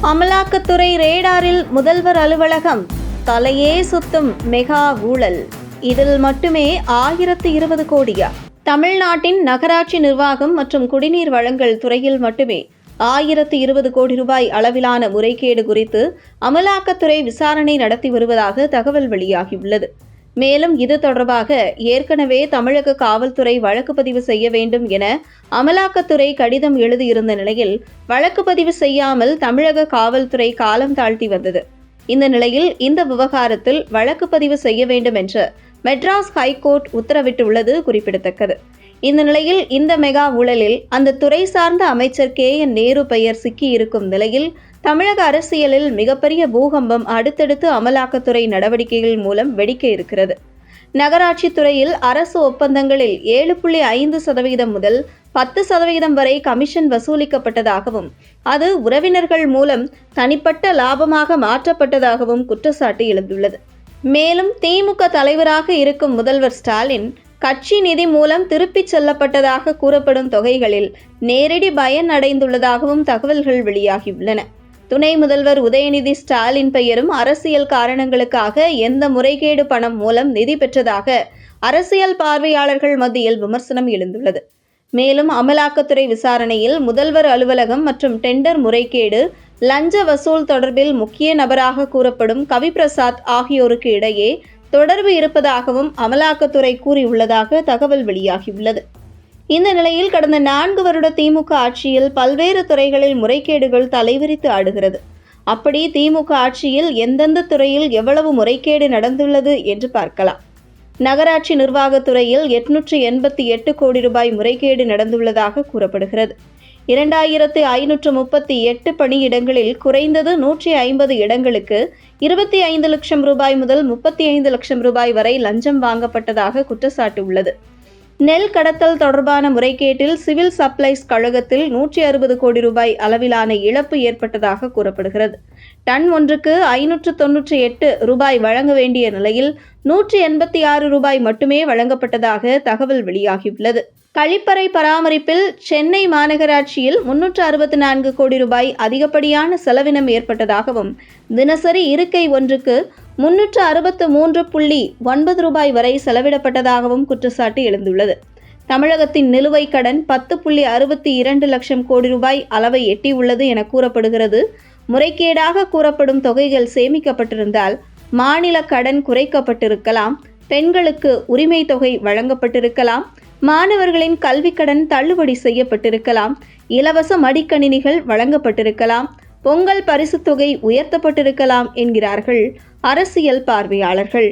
அமலாக்கத்துறை ரேடாரில் முதல்வர் அலுவலகம், தலையே சுத்தும் மெகா ஊழல். இதில் மட்டுமே 1020 கோடியா? தமிழ்நாட்டின் நகராட்சி நிர்வாகம் மற்றும் குடிநீர் வழங்கல் துறையில் மட்டுமே 1020 கோடி ரூபாய் அளவிலான முறைகேடு குறித்து அமலாக்கத்துறை விசாரணை நடத்தி வருவதாக தகவல் வெளியாகியுள்ளது. மேலும் இது தொடர்பாக ஏற்கனவே தமிழக காவல்துறை வழக்கு பதிவு செய்ய வேண்டும் என அமலாக்கத்துறை கடிதம் எழுதியிருந்த நிலையில் வழக்கு பதிவு செய்யாமல் தமிழக காவல்துறை காலம் தாழ்த்தி வந்தது. இந்த நிலையில் இந்த விவகாரத்தில் வழக்கு பதிவு செய்ய வேண்டும் என்று மெட்ராஸ் ஹைகோர்ட் உத்தரவிட்டுள்ளது குறிப்பிடத்தக்கது. இந்த நிலையில் இந்த மெகா ஊழலில் அந்த துறை சார்ந்த அமைச்சர் KN நேரு பெயர் சிக்கியிருக்கும் நிலையில் தமிழக அரசியலில் மிகப்பெரிய பூகம்பம் அடுத்தடுத்து அமலாக்கத்துறை நடவடிக்கைகள் மூலம் வெடிக்க இருக்கிறது. நகராட்சி துறையில் அரசு ஒப்பந்தங்களில் 7.5% முதல் 10% வரை கமிஷன் வசூலிக்கப்பட்டதாகவும் அது உறவினர்கள் மூலம் தனிப்பட்ட லாபமாக மாற்றப்பட்டதாகவும் குற்றச்சாட்டு எழுந்துள்ளது. மேலும் திமுக தலைவராக இருக்கும் முதல்வர் ஸ்டாலின் கட்சி நிதி மூலம் திருப்பிச் செல்லப்பட்டதாக கூறப்படும் தொகைகளில் நேரடி பயன் அடைந்துள்ளதாகவும் தகவல்கள் வெளியாகியுள்ளன. துணை முதல்வர் உதயநிதி ஸ்டாலின் பெயரும் அரசியல் காரணங்களுக்காக எந்த முறைகேடு பணம் மூலம் நிதி பெற்றதாக அரசியல் பார்வையாளர்கள் மத்தியில் விமர்சனம் எழுந்துள்ளது. மேலும் அமலாக்கத்துறை விசாரணையில் முதல்வர் அலுவலகம் மற்றும் டெண்டர் முறைகேடு, லஞ்ச வசூல் தொடர்பில் முக்கிய நபராக கூறப்படும் கவிபிரசாத் ஆகியோருக்கு இடையே தொடர்பு இருப்பதாகவும் அமலாக்கத்துறை கூறியுள்ளதாக தகவல் வெளியாகியுள்ளது. இந்த நிலையில் கடந்த 4 வருட திமுக ஆட்சியில் பல்வேறு துறைகளில் முறைகேடுகள் தலைவிரித்து ஆடுகிறது. அப்படி திமுக ஆட்சியில் எந்தெந்த துறையில் எவ்வளவு முறைகேடு நடந்துள்ளது என்று பார்க்கலாம். நகராட்சி நிர்வாகத்துறையில் 888 கோடி ரூபாய் முறைகேடு நடந்துள்ளதாக கூறப்படுகிறது. 2538 பணியிடங்களில் குறைந்தது 150 இடங்களுக்கு 25 லட்சம் ரூபாய் முதல் 35 லட்சம் ரூபாய் வரை லஞ்சம் வாங்கப்பட்டதாக குற்றச்சாட்டு உள்ளது. நெல் கடத்தல் தொடர்பான முறைகேட்டில் சிவில் சப்ளைஸ் கழகத்தில் 160 கோடி ரூபாய் அளவிலான இழப்பு ஏற்பட்டதாக கூறப்படுகிறது. டன் ஒன்றுக்கு 598 ரூபாய் வழங்க வேண்டிய நிலையில் 186 ரூபாய் மட்டுமே வழங்கப்பட்டதாக தகவல் வெளியாகியுள்ளது. கழிப்பறை பராமரிப்பில் சென்னை மாநகராட்சியில் 364 கோடி ரூபாய் அதிகப்படியான செலவினம் ஏற்பட்டதாகவும் தினசரி இருக்கை ஒன்றுக்கு 363.9 ரூபாய் வரை செலவிடப்பட்டதாகவும் குற்றச்சாட்டு எழுந்துள்ளது. தமிழகத்தின் நிலுவைக் கடன் 10.62 லட்சம் கோடி ரூபாய் அளவை எட்டியுள்ளது என கூறப்படுகிறது. முறைகேடாக கூறப்படும் தொகைகள் சேமிக்கப்பட்டிருந்தால் மாநில கடன் குறைக்கப்பட்டிருக்கலாம், பெண்களுக்கு உரிமை தொகை வழங்கப்பட்டிருக்கலாம், மாணவர்களின் கல்விக் கடன் தள்ளுபடி செய்யப்பட்டிருக்கலாம், இலவச மடிக்கணினிகள் வழங்கப்பட்டிருக்கலாம், பொங்கல் பரிசுத் தொகை உயர்த்தப்பட்டிருக்கலாம் என்கிறார்கள் அரசியல் பார்வையாளர்கள்.